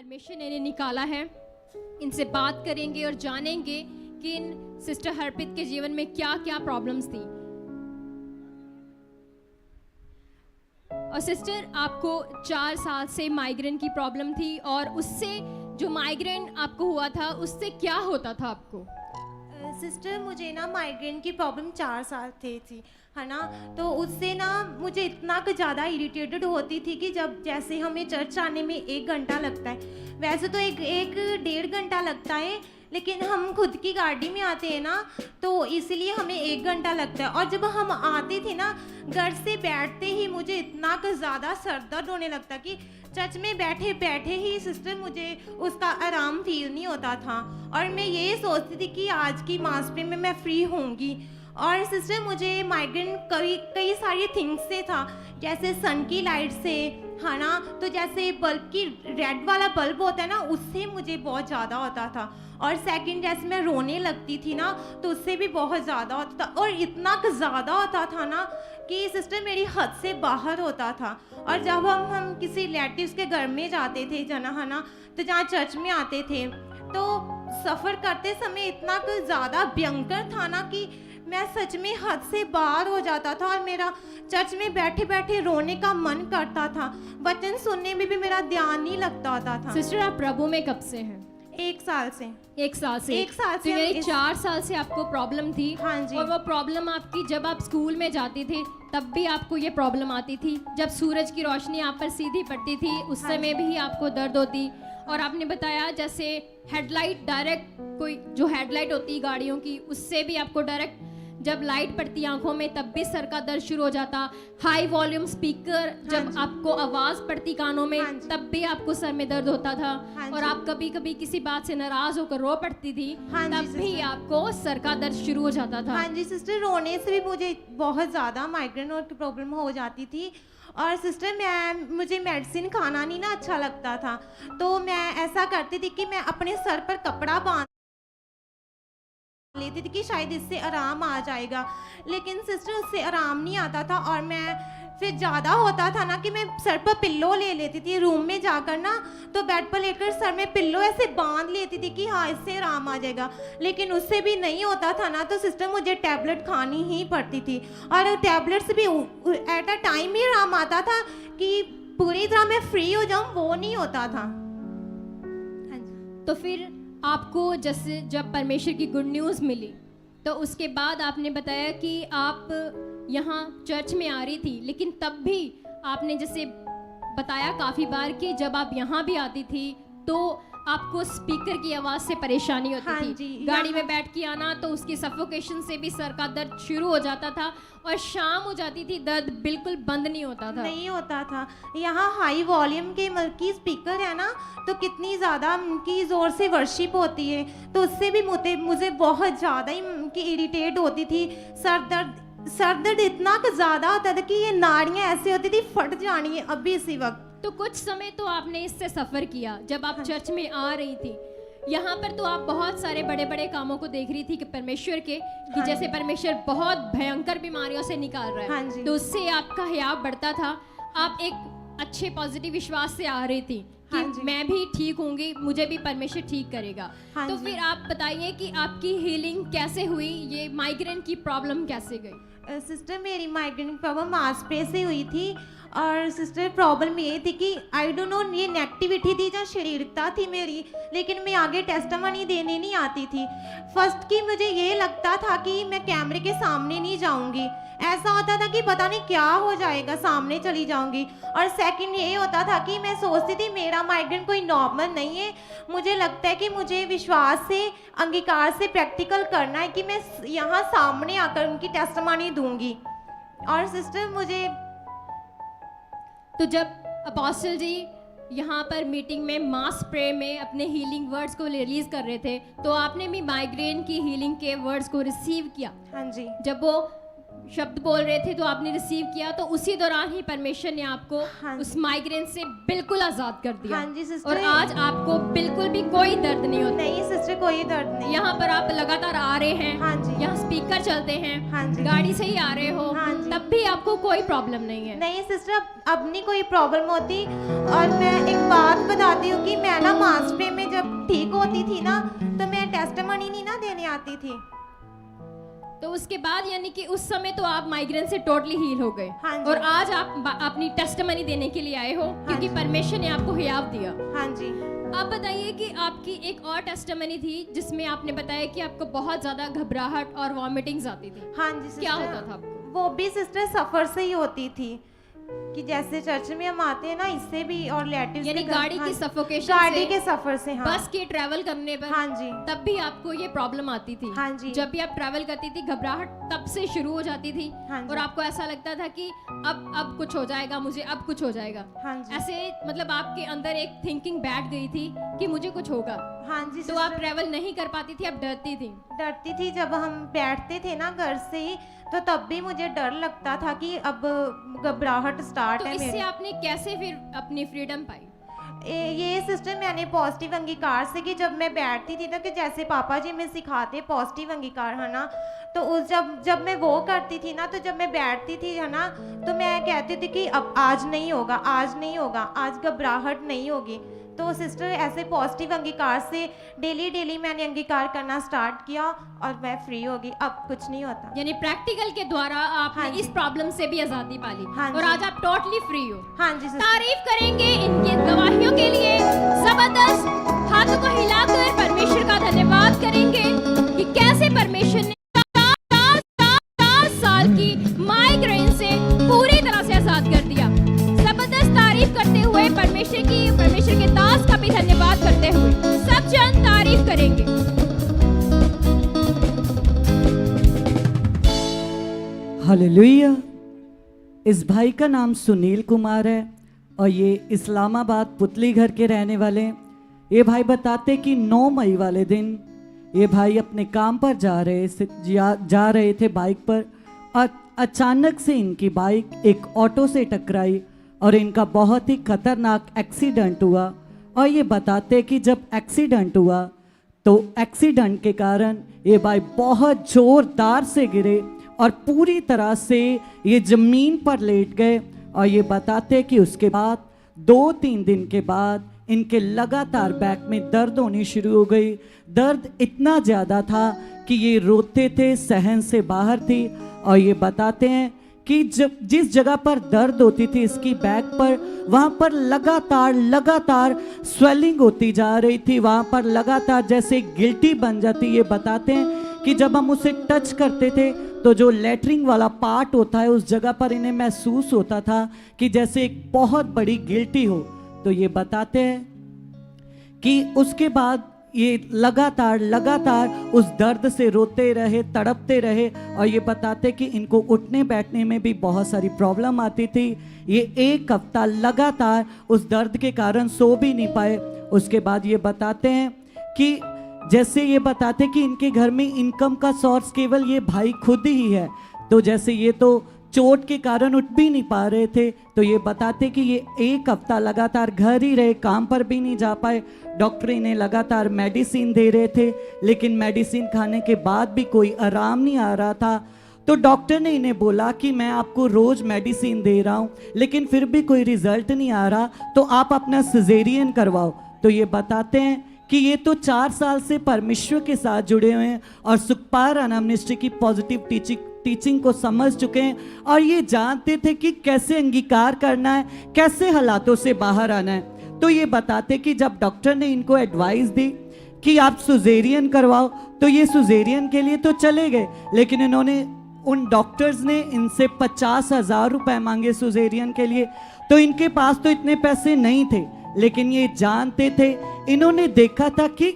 परमेश्वर ने इन्हें निकाला है। इनसे बात करेंगे और जानेंगे कि इन सिस्टर हरप्रीत के जीवन में क्या क्या प्रॉब्लम्स थी। और सिस्टर, आपको 4 साल से माइग्रेन की प्रॉब्लम थी, और उससे जो माइग्रेन आपको हुआ था उससे क्या होता था आपको? सिस्टर, मुझे ना माइग्रेन की प्रॉब्लम 4 साल थी, है ना। तो उससे ना मुझे इतना ज़्यादा इरिटेटेड होती थी कि जब जैसे हमें चर्च आने में 1 घंटा लगता है, वैसे तो एक 1.5 घंटा लगता है, लेकिन हम खुद की गाड़ी में आते हैं ना, तो इसलिए हमें 1 घंटा लगता है। और जब हम आते थे ना, घर से बैठते ही मुझे इतना ज़्यादा सर दर्द होने लगता कि चर्च में बैठे बैठे ही सिस्टर मुझे उसका आराम फील नहीं होता था। और मैं ये सोचती थी कि आज की मासप्रे में मैं फ्री होंगी। और सिस्टर, मुझे माइग्रेन कई सारी थिंग्स से था, जैसे सन की लाइट से, है ना। तो जैसे बल्ब की रेड वाला बल्ब होता है ना, उससे मुझे बहुत ज़्यादा होता था। और सेकंड, जैसे मैं रोने लगती थी ना, तो उससे भी बहुत ज़्यादा होता था। और इतना ज़्यादा होता था ना कि सिस्टर मेरी हद से बाहर होता था। और जब हम किसी रिलेटिव्स के घर में जाते थे जना, है ना, तो जहाँ चर्च में आते थे, तो सफ़र करते समय इतना ज़्यादा भयंकर था ना कि मैं सच में हद से बाहर हो जाता था। और मेरा चर्च में बैठे बैठे रोने का मन करता था, वचन सुनने में भी मेरा ध्यान नहीं लगता होता था। सिस्टर, आप प्रभु में कब से हैं? 1 साल से। 1 साल से? 1 साल से। तो यानी 4 साल से आपको प्रॉब्लम थी। हाँ जी। और वो प्रॉब्लम आपकी जब आप स्कूल में जाती थी तब भी आपको ये प्रॉब्लम आती थी, जब सूरज की रोशनी आप पर सीधी पड़ती थी उस समय भी आपको दर्द होती। और आपने बताया जैसे हेडलाइट डायरेक्ट, कोई जो हेडलाइट होती गाड़ियों की, उससे भी आपको डायरेक्ट जब लाइट पड़ती आंखों में तब भी सर का दर्द शुरू हो जाता। हाई वॉल्यूम स्पीकर जब आपको आवाज़ पड़ती कानों में तब भी आपको सर में दर्द होता था। और आप कभी कभी किसी बात से नाराज होकर रो पड़ती थी, तब भी आपको सर का दर्द शुरू हो जाता था। हाँ जी सिस्टर, रोने से भी मुझे बहुत ज़्यादा माइग्रेन और प्रॉब्लम हो जाती थी। और सिस्टर, मुझे मेडिसिन खाना नहीं ना अच्छा लगता था, तो मैं ऐसा करती थी कि मैं अपने सर पर कपड़ा बांध लेती थी कि शायद इससे आराम आ जाएगा। लेकिन सिस्टर, उससे आराम नहीं आता था। और मैं फिर ज़्यादा होता था ना कि मैं सर पर पिल्लो ले लेती थी रूम में जाकर ना, तो बेड पर लेकर सर में पिल्लो ऐसे बांध लेती थी कि हाँ इससे आराम आ जाएगा। लेकिन उससे भी नहीं होता था ना, तो सिस्टर मुझे टैबलेट खानी ही पड़ती थी। और टैबलेट से भी एट अ टाइम ही आराम आता था कि पूरी तरह मैं फ्री हो जाऊँ, वो नहीं होता था। हाँ जी। तो फिर आपको जैसे जब परमेश्वर की गुड न्यूज़ मिली, तो उसके बाद आपने बताया कि आप यहाँ चर्च में आ रही थी, लेकिन तब भी आपने जैसे बताया काफ़ी बार कि जब आप यहाँ भी आती थी तो आपको स्पीकर की आवाज़ से परेशानी होती थी। गाड़ी में बैठ के आना तो उसकी सफोकेशन से भी सर का दर्द शुरू हो जाता था, और शाम हो जाती थी दर्द बिल्कुल बंद नहीं होता था। यहाँ हाई वॉल्यूम के की स्पीकर है ना, तो कितनी ज़्यादा उनकी ज़ोर से वर्शिप होती है, तो उससे भी मुझे बहुत ज़्यादा ही उनकी इरिटेट होती थी। सर दर्द इतना ज़्यादा होता था कि ये नाड़ियाँ ऐसे होती थी फट जानी है अभी इसी वक्त। तो कुछ समय तो आपने इससे सफ़र किया जब आप चर्च में आ रही थी। यहाँ पर तो आप बहुत सारे बड़े बड़े कामों को देख रही थी कि परमेश्वर के, कि जैसे परमेश्वर बहुत भयंकर बीमारियों से निकाल रहा है, तो उससे आपका हियाव बढ़ता था। आप एक अच्छे पॉजिटिव विश्वास से आ रही थी कि मैं भी ठीक होंगी, मुझे भी परमेश्वर ठीक करेगा। तो फिर आप बताइए कि आपकी हीलिंग कैसे हुई, ये माइग्रेन की प्रॉब्लम कैसे गई? सिस्टर, मेरी माइग्रेन की प्रॉब्लम मांसपेशी से हुई थी। और सिस्टर, प्रॉब्लम ये थी कि आई डोंट नो, ये नेगेटिविटी थी या शारीरिकता थी मेरी, लेकिन मैं आगे टेस्टिमनी देने नहीं आती थी। फर्स्ट कि मुझे ये लगता था कि मैं कैमरे के सामने नहीं जाऊंगी, ऐसा होता था कि पता नहीं क्या हो जाएगा, सामने चली जाऊंगी। और सेकंड ये होता था कि मैं सोचती थी मेरा माइग्रेन कोई नॉर्मल नहीं है, मुझे लगता है कि मुझे विश्वास से, अंगीकार से प्रैक्टिकल करना है कि मैं यहाँ सामने आकर उनकी टेस्टिमनी दूंगी। और सिस्टर, मुझे तो जब अपोस्टल जी यहाँ पर मीटिंग में मास प्रे में अपने हीलिंग वर्ड्स को रिलीज कर रहे थे, तो आपने भी माइग्रेन की हीलिंग के वर्ड्स को रिसीव किया। हाँ जी। जब वो शब्द बोल रहे थे तो आपने रिसीव किया, तो उसी दौरान ही परमेश्वर ने आपको हाँ उस माइग्रेन से बिल्कुल आज़ाद कर दिया। हाँ जी सिस्टर। और आज आपको बिल्कुल भी कोई दर्द नहीं होता। नहीं सिस्टर, कोई दर्द नहीं। यहाँ पर आप लगातार आ रहे हैं, हाँ जी। यहाँ स्पीकर चलते हैं, हाँ जी। गाड़ी से ही आ रहे हो, हाँ जी। तब भी आपको कोई प्रॉब्लम नहीं है। नहीं सिस्टर, अब नहीं कोई प्रॉब्लम होती। और मैं एक बात बताती हूँ कि मैं ना मास्टरे में जब ठीक होती थी ना, तो मैं टेस्टमनी नहीं ना देने आती थी। तो उसके बाद यानी कि उस समय तो आप माइग्रेन से टोटली हील हो गए। हाँ जी। और आज आप अपनी टेस्टमनी देने के लिए आए हो, क्योंकि जी। परमेश्वर ने आपको हियाव दिया। हाँ जी। आप बताइए कि आपकी एक और टेस्टमनी थी जिसमें आपने बताया कि आपको बहुत ज़्यादा घबराहट और वॉमिटिंग्स आती थी। हाँ जी सिस्टर। क्या होता था आपको? वो भी सिस्टर सफ़र से ही होती थी, कि जैसे चर्च में हम आते हैं ना, इससे भी और रिलेटिव्स यानी गाड़ी की सफोकेशन गाड़ी से, के सफ़र से। हाँ। बस के ट्रैवल करने पर, हाँ जी। तब भी आपको ये प्रॉब्लम आती थी। हाँ जी। जब भी आप ट्रैवल करती थी घबराहट तब से शुरू हो जाती थी। हाँ जी। और आपको ऐसा लगता था कि अब कुछ हो जाएगा, मुझे अब कुछ हो जाएगा। हाँ जी। ऐसे मतलब आपके अंदर एक थिंकिंग बैठ गई थी कि मुझे कुछ होगा। हाँ जी। तो आप ट्रैवल नहीं कर पाती थी, आप डरती थी। डरती थी। जब हम बैठते थे ना घर से ही, तो तब भी मुझे डर लगता था कि अब घबराहट स्टार्ट तो है इससे मेरी। आपने कैसे फिर अपनी फ्रीडम पाई? ये सिस्टर मैंने पॉजिटिव अंगीकार से, कि जब मैं बैठती थी ना, कि जैसे पापा जी में सिखाते पॉजिटिव अंगीकार है ना, तो उस जब मैं वो करती थी ना, तो जब मैं बैठती थी है ना, तो मैं कहती थी कि अब आज नहीं होगा, आज नहीं होगा, आज घबराहट नहीं होगी। तो सिस्टर ऐसे पॉजिटिव अंगीकार से डेली मैंने अंगीकार करना स्टार्ट किया और मैं फ्री हो गई। अब कुछ नहीं होता। यानी प्रैक्टिकल के द्वारा आपने हाँ जी। इस प्रॉब्लम से भी आजादी पाली। हाँ और जी। आज आप टोटली फ्री हो। हाँ जी सिस्टर। तारीफ करेंगे इनके गवाहियों के लिए, जबरदस्त हाथों को हिलाकर परमेश्वर का धन्यवाद करेंगे कि कैसे परमेश्वर ने 4 साल की माइग्रेन से पूरी तरह से आजाद कर दिया। जबरदस्त तारीफ करते हुए परमेश्वर के दास का भी धन्यवाद करते हुए सब जन तारीफ करेंगे। हालेलुया। इस भाई का नाम सुनील कुमार है और ये इस्लामाबाद पुतली घर के रहने वाले हैं। ये भाई बताते कि 9 मई वाले दिन ये भाई अपने काम पर जा रहे थे बाइक पर, और अचानक से इनकी बाइक एक ऑटो से टकराई और इनका बहुत ही खतरनाक एक्सीडेंट हुआ। और ये बताते कि जब एक्सीडेंट हुआ तो एक्सीडेंट के कारण ये भाई बहुत जोरदार से गिरे और पूरी तरह से ये ज़मीन पर लेट गए। और ये बताते कि उसके बाद 2-3 दिन के बाद इनके लगातार बैक में दर्द होनी शुरू हो गई। दर्द इतना ज़्यादा था कि ये रोते थे, सहन से बाहर थी। और ये बताते हैं कि जब जिस जगह पर दर्द होती थी इसकी बैक पर, वहाँ पर लगातार स्वेलिंग होती जा रही थी, वहाँ पर लगातार जैसे गिल्टी बन जाती। ये बताते हैं कि जब हम उसे टच करते थे तो जो लेटरिंग वाला पार्ट होता है उस जगह पर इन्हें महसूस होता था कि जैसे एक बहुत बड़ी गिल्टी हो। तो ये बताते हैं कि उसके बाद ये लगातार उस दर्द से रोते रहे, तड़पते रहे। और ये बताते कि इनको उठने बैठने में भी बहुत सारी प्रॉब्लम आती थी। ये 1 हफ्ता लगातार उस दर्द के कारण सो भी नहीं पाए। उसके बाद ये बताते हैं कि जैसे ये बताते कि इनके घर में इनकम का सोर्स केवल ये भाई खुद ही है। तो जैसे ये तो चोट के कारण उठ भी नहीं पा रहे थे, तो ये बताते कि ये 1 हफ्ता लगातार घर ही रहे, काम पर भी नहीं जा पाए। डॉक्टर इन्हें लगातार मेडिसिन दे रहे थे, लेकिन मेडिसिन खाने के बाद भी कोई आराम नहीं आ रहा था। तो डॉक्टर ने इन्हें बोला कि मैं आपको रोज मेडिसिन दे रहा हूँ, लेकिन फिर भी कोई रिजल्ट नहीं आ रहा, तो आप अपना सिजेरियन करवाओ। तो ये बताते हैं कि ये तो 4 साल से परमेश्वर के साथ जुड़े हुए हैं और सुखपार अनाम मिनिस्ट्री की पॉजिटिव टीचिंग को समझ चुके हैं, और ये जानते थे कि कैसे अंगीकार करना है, कैसे हालातों से बाहर आना है। तो ये बताते कि जब डॉक्टर ने इनको एडवाइस दी कि आप सुजेरियन करवाओ, तो ये सुजेरियन के लिए तो चले गए, लेकिन उन डॉक्टर्स ने इनसे 50,000 रुपए मांगे सुजेरियन के लिए। तो इनके पास तो इतने पैसे नहीं थे, लेकिन ये जानते थे, इन्होंने देखा था कि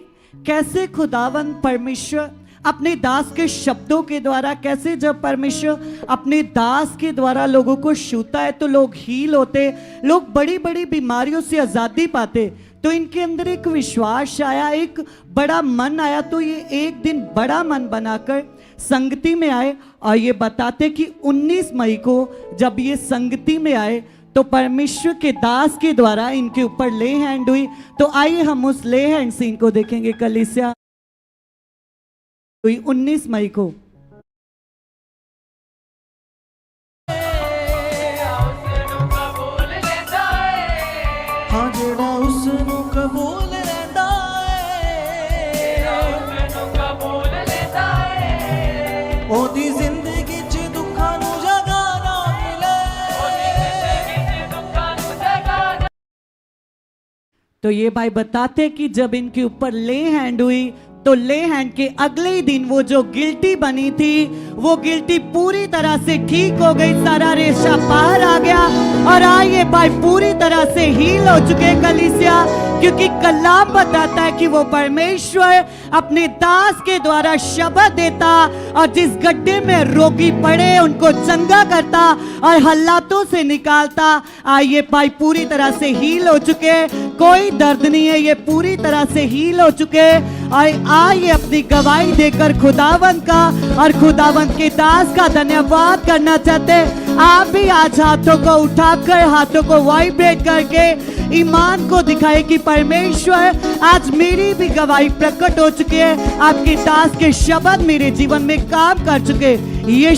कैसे खुदावंद परमेश्वर अपने दास के शब्दों के द्वारा, कैसे जब परमेश्वर अपने दास के द्वारा लोगों को छूता है तो लोग हील होते, लोग बड़ी बड़ी बीमारियों से आज़ादी पाते। तो इनके अंदर एक विश्वास आया, एक बड़ा मन आया। तो ये एक दिन बड़ा मन बनाकर संगति में आए और ये बताते कि 19 मई को जब ये संगति में आए तो परमेश्वर के दास के द्वारा इनके ऊपर ले हैंड हुई। तो आइए हम उस ले हैंड सीन को देखेंगे। कलीसिया हुई 19 मई को। हाँ जेड़ा उसनू कबूल लेंदा है, ओदी जिंदगी च दुखां नू जगह ना मिले। तो ये भाई बताते कि जब इनके ऊपर ले हैंड हुई तो ले हैंड के अगले ही दिन वो जो गिल्टी बनी थी वो गिल्टी पूरी तरह से ठीक हो गई, सारा रेशा बाहर आ गया और आइए भाई पूरी तरह से हील हो चुके कलीसिया, क्योंकि कलाम बताता है कि वो परमेश्वर अपने दास के द्वारा शब्द देता और जिस गड्ढे में रोगी पड़े उनको चंगा करता और हल्लातों से निकालता। आइए भाई पूरी तरह से हील हो चुके, कोई दर्द नहीं है, ये पूरी तरह से हील हो चुके। और आइए अपनी गवाही देकर खुदावंत का और खुदावंत के दास का धन्यवाद करना चाहते हैं। आप भी आज हाथों को उठाकर, हाथों को वाइब्रेट करके ईमान को दिखाए कि परमेश्वर आज मेरी भी गवाही प्रकट हो चुकी है, आपके दास के शब्द मेरे जीवन में काम कर चुके। ये